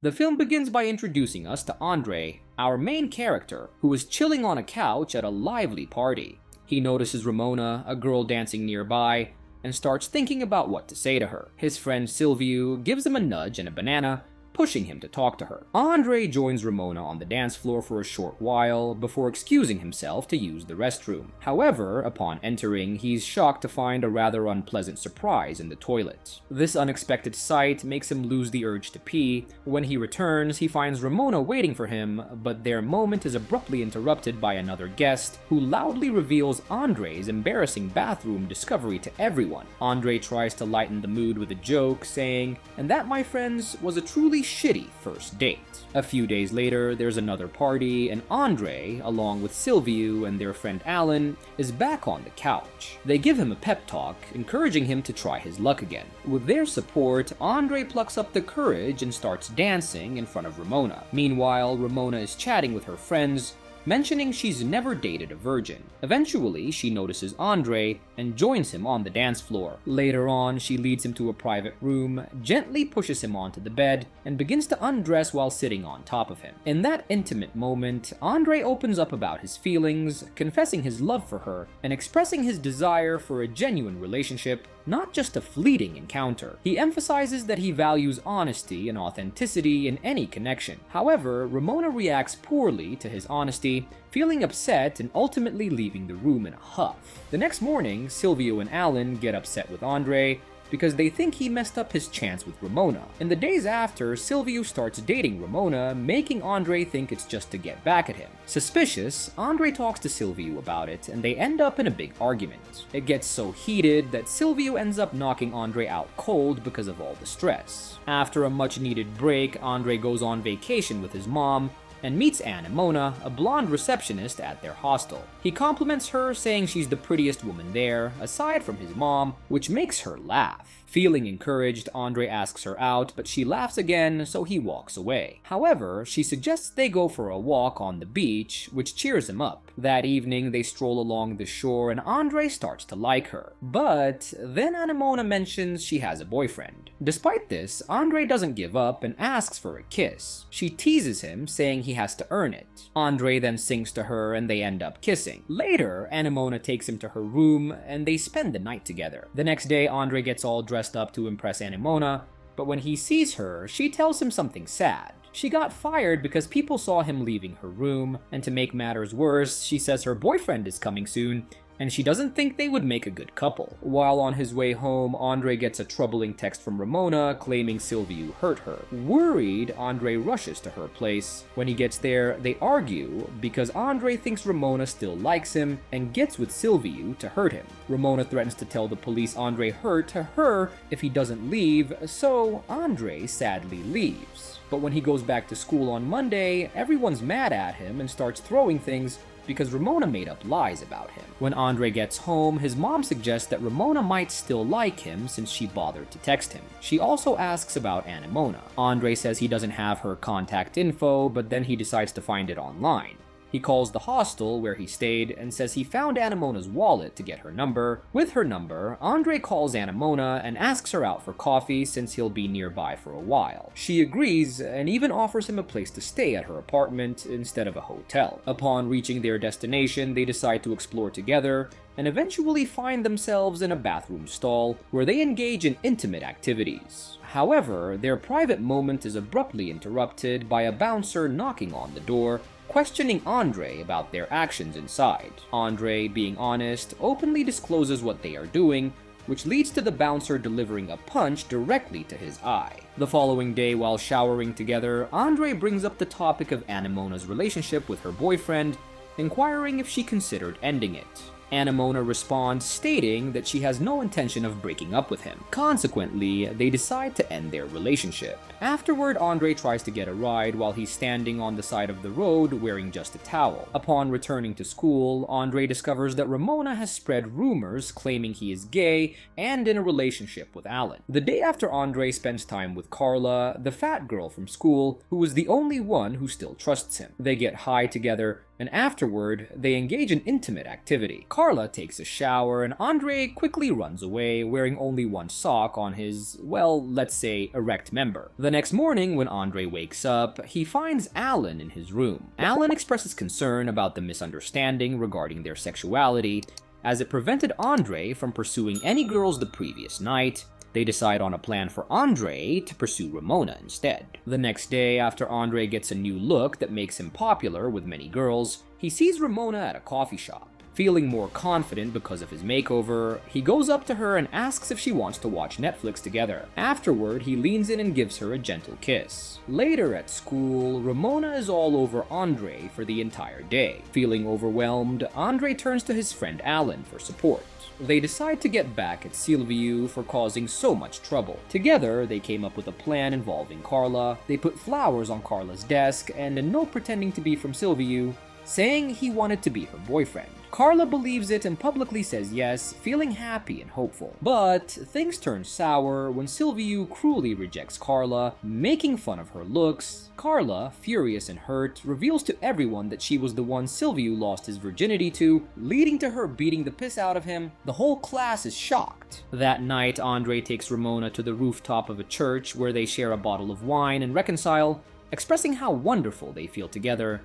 The film begins by introducing us to Andre, our main character, who is chilling on a couch at a lively party. He notices Ramona, a girl dancing nearby, and starts thinking about what to say to her. His friend Silvio gives him a nudge and a banana, pushing him to talk to her. Andre joins Ramona on the dance floor for a short while before excusing himself to use the restroom. However, upon entering, he's shocked to find a rather unpleasant surprise in the toilet. This unexpected sight makes him lose the urge to pee. When he returns, he finds Ramona waiting for him, but their moment is abruptly interrupted by another guest who loudly reveals Andre's embarrassing bathroom discovery to everyone. Andre tries to lighten the mood with a joke, saying, "And that, my friends, was a truly shitty first date." A few days later, there's another party, and Andre, along with Silvio and their friend Alan, is back on the couch. They give him a pep talk, encouraging him to try his luck again. With their support, Andre plucks up the courage and starts dancing in front of Ramona. Meanwhile, Ramona is chatting with her friends, mentioning she's never dated a virgin. Eventually, she notices Andre and joins him on the dance floor. Later on, she leads him to a private room, gently pushes him onto the bed, and begins to undress while sitting on top of him. In that intimate moment, Andre opens up about his feelings, confessing his love for her, and expressing his desire for a genuine relationship, not just a fleeting encounter. He emphasizes that he values honesty and authenticity in any connection. However, Ramona reacts poorly to his honesty, feeling upset and ultimately leaving the room in a huff. The next morning, Silvio and Alan get upset with Andre because they think he messed up his chance with Ramona. In the days after, Silvio starts dating Ramona, making Andre think it's just to get back at him. Suspicious, Andre talks to Silvio about it, and they end up in a big argument. It gets so heated that Silvio ends up knocking Andre out cold because of all the stress. After a much-needed break, Andre goes on vacation with his mom, and meets Anamona, a blonde receptionist at their hostel. He compliments her, saying she's the prettiest woman there, aside from his mom, which makes her laugh. Feeling encouraged, Andre asks her out, but she laughs again, so he walks away. However, she suggests they go for a walk on the beach, which cheers him up. That evening, they stroll along the shore and Andre starts to like her. But then Anamona mentions she has a boyfriend. Despite this, Andre doesn't give up and asks for a kiss. She teases him, saying he has to earn it. Andre then sings to her and they end up kissing. Later, Anamona takes him to her room and they spend the night together. The next day, Andre gets all dressed up to impress Anamona, but when he sees her, she tells him something sad. She got fired because people saw him leaving her room, and to make matters worse, she says her boyfriend is coming soon, and she doesn't think they would make a good couple. While on his way home, Andre gets a troubling text from Ramona claiming Silvio hurt her. Worried, Andre rushes to her place. When he gets there, they argue because Andre thinks Ramona still likes him and gets with Silvio to hurt him. Ramona threatens to tell the police Andre hurt to her if he doesn't leave, so Andre sadly leaves. But when he goes back to school on Monday, everyone's mad at him and starts throwing things because Ramona made up lies about him. When Andre gets home, his mom suggests that Ramona might still like him since she bothered to text him. She also asks about Anamona. Andre says he doesn't have her contact info, but then he decides to find it online. He calls the hostel where he stayed and says he found Anamona's wallet to get her number. With her number, Andre calls Anamona and asks her out for coffee since he'll be nearby for a while. She agrees and even offers him a place to stay at her apartment instead of a hotel. Upon reaching their destination, they decide to explore together and eventually find themselves in a bathroom stall where they engage in intimate activities. However, their private moment is abruptly interrupted by a bouncer knocking on the door, questioning Andre about their actions inside. Andre, being honest, openly discloses what they are doing, which leads to the bouncer delivering a punch directly to his eye. The following day, while showering together, Andre brings up the topic of Anamona's relationship with her boyfriend, inquiring if she considered ending it. Anamona responds, stating that she has no intention of breaking up with him. Consequently, they decide to end their relationship. Afterward, Andre tries to get a ride while he's standing on the side of the road wearing just a towel. Upon returning to school, Andre discovers that Ramona has spread rumors claiming he is gay and in a relationship with Alan. The day after Andre spends time with Carla, the fat girl from school, who is the only one who still trusts him. They get high together, and afterward, they engage in intimate activity. Carla takes a shower and Andre quickly runs away, wearing only one sock on his, well, let's say, erect member. The next morning, when Andre wakes up, he finds Alan in his room. Alan expresses concern about the misunderstanding regarding their sexuality, as it prevented Andre from pursuing any girls the previous night. They decide on a plan for Andre to pursue Ramona instead. The next day, after Andre gets a new look that makes him popular with many girls, he sees Ramona at a coffee shop. Feeling more confident because of his makeover, he goes up to her and asks if she wants to watch Netflix together. Afterward, he leans in and gives her a gentle kiss. Later at school, Ramona is all over Andre for the entire day. Feeling overwhelmed, Andre turns to his friend Alan for support. They decide to get back at Silviu for causing so much trouble. Together, they came up with a plan involving Carla. They put flowers on Carla's desk, and a note pretending to be from Silviu, saying he wanted to be her boyfriend. Carla believes it and publicly says yes, feeling happy and hopeful. But things turn sour when Silviu cruelly rejects Carla, making fun of her looks. Carla, furious and hurt, reveals to everyone that she was the one Silviu lost his virginity to, leading to her beating the piss out of him. The whole class is shocked. That night, Andre takes Ramona to the rooftop of a church where they share a bottle of wine and reconcile, expressing how wonderful they feel together.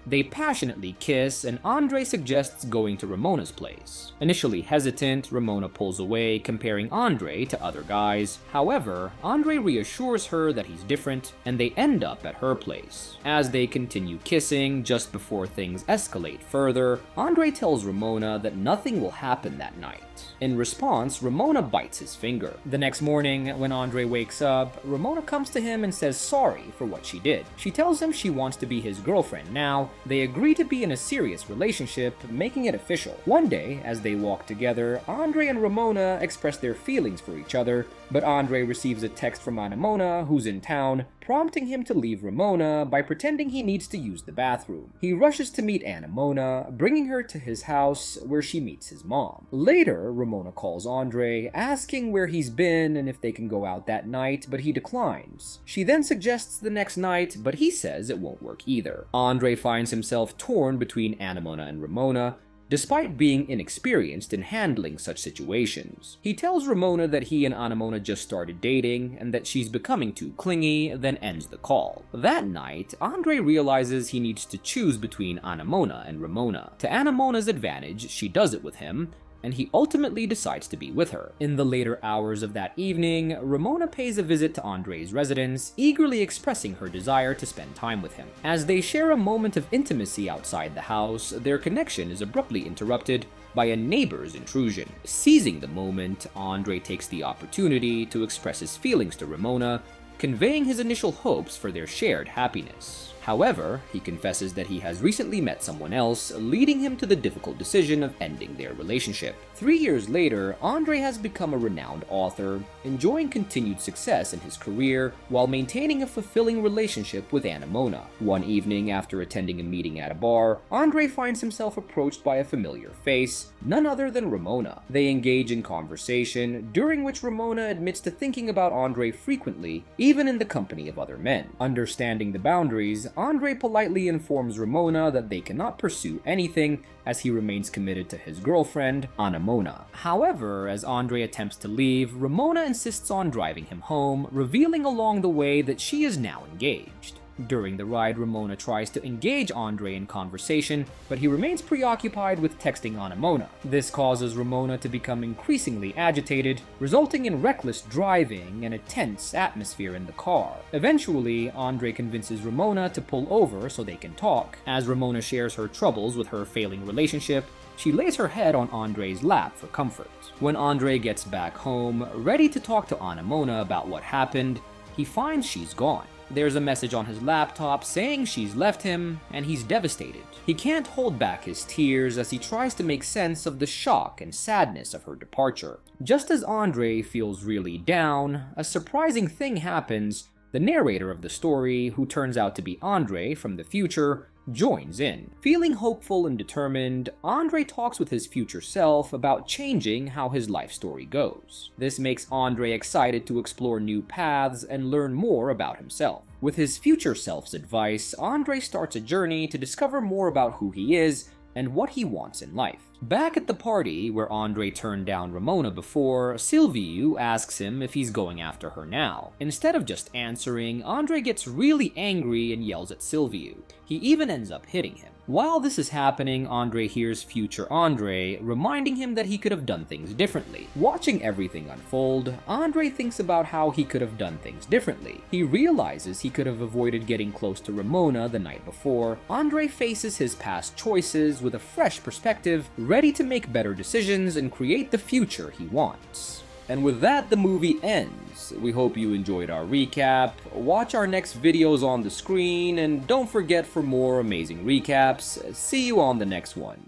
They passionately kiss, and Andre suggests going to Ramona's place. Initially hesitant, Ramona pulls away, comparing Andre to other guys. However, Andre reassures her that he's different, and they end up at her place. As they continue kissing, just before things escalate further, Andre tells Ramona that nothing will happen that night. In response, Ramona bites his finger. The next morning, when Andre wakes up, Ramona comes to him and says sorry for what she did. She tells him she wants to be his girlfriend now. They agree to be in a serious relationship, making it official. One day, as they walk together, Andre and Ramona express their feelings for each other, but Andre receives a text from Anamona, who's in town, prompting him to leave Ramona by pretending he needs to use the bathroom. He rushes to meet Anamona, bringing her to his house where she meets his mom. Later, Ramona calls Andre, asking where he's been and if they can go out that night, but he declines. She then suggests the next night, but he says it won't work either. Andre finds himself torn between Anamona and Ramona, despite being inexperienced in handling such situations. He tells Ramona that he and Anamona just started dating and that she's becoming too clingy, then ends the call. That night, Andre realizes he needs to choose between Anamona and Ramona. To Anamona's advantage, she does it with him, and he ultimately decides to be with her. In the later hours of that evening, Ramona pays a visit to Andre's residence, eagerly expressing her desire to spend time with him. As they share a moment of intimacy outside the house, their connection is abruptly interrupted by a neighbor's intrusion. Seizing the moment, Andre takes the opportunity to express his feelings to Ramona, conveying his initial hopes for their shared happiness. However, he confesses that he has recently met someone else, leading him to the difficult decision of ending their relationship. 3 years later, Andre has become a renowned author, enjoying continued success in his career while maintaining a fulfilling relationship with Anamona. One evening, after attending a meeting at a bar, Andre finds himself approached by a familiar face, none other than Ramona. They engage in conversation, during which Ramona admits to thinking about Andre frequently, even in the company of other men. Understanding the boundaries, Andre politely informs Ramona that they cannot pursue anything as he remains committed to his girlfriend, Anamona. However, as Andre attempts to leave, Ramona insists on driving him home, revealing along the way that she is now engaged. During the ride, Ramona tries to engage Andre in conversation, but he remains preoccupied with texting Anamona. This causes Ramona to become increasingly agitated, resulting in reckless driving and a tense atmosphere in the car. Eventually, Andre convinces Ramona to pull over so they can talk. As Ramona shares her troubles with her failing relationship, she lays her head on Andre's lap for comfort. When Andre gets back home, ready to talk to Anamona about what happened, he finds she's gone. There's a message on his laptop saying she's left him, and he's devastated. He can't hold back his tears as he tries to make sense of the shock and sadness of her departure. Just as Andre feels really down, a surprising thing happens. The narrator of the story, who turns out to be Andre from the future, joins in. Feeling hopeful and determined, Andre talks with his future self about changing how his life story goes. This makes Andre excited to explore new paths and learn more about himself. With his future self's advice, Andre starts a journey to discover more about who he is and what he wants in life. Back at the party, where Andre turned down Ramona before, Silviu asks him if he's going after her now. Instead of just answering, Andre gets really angry and yells at Silviu. He even ends up hitting him. While this is happening, Andre hears future Andre, reminding him that he could have done things differently. Watching everything unfold, Andre thinks about how he could have done things differently. He realizes he could have avoided getting close to Ramona the night before. Andre faces his past choices with a fresh perspective, ready to make better decisions and create the future he wants. And with that, the movie ends. We hope you enjoyed our recap. Watch our next videos on the screen, and don't forget for more amazing recaps. See you on the next one.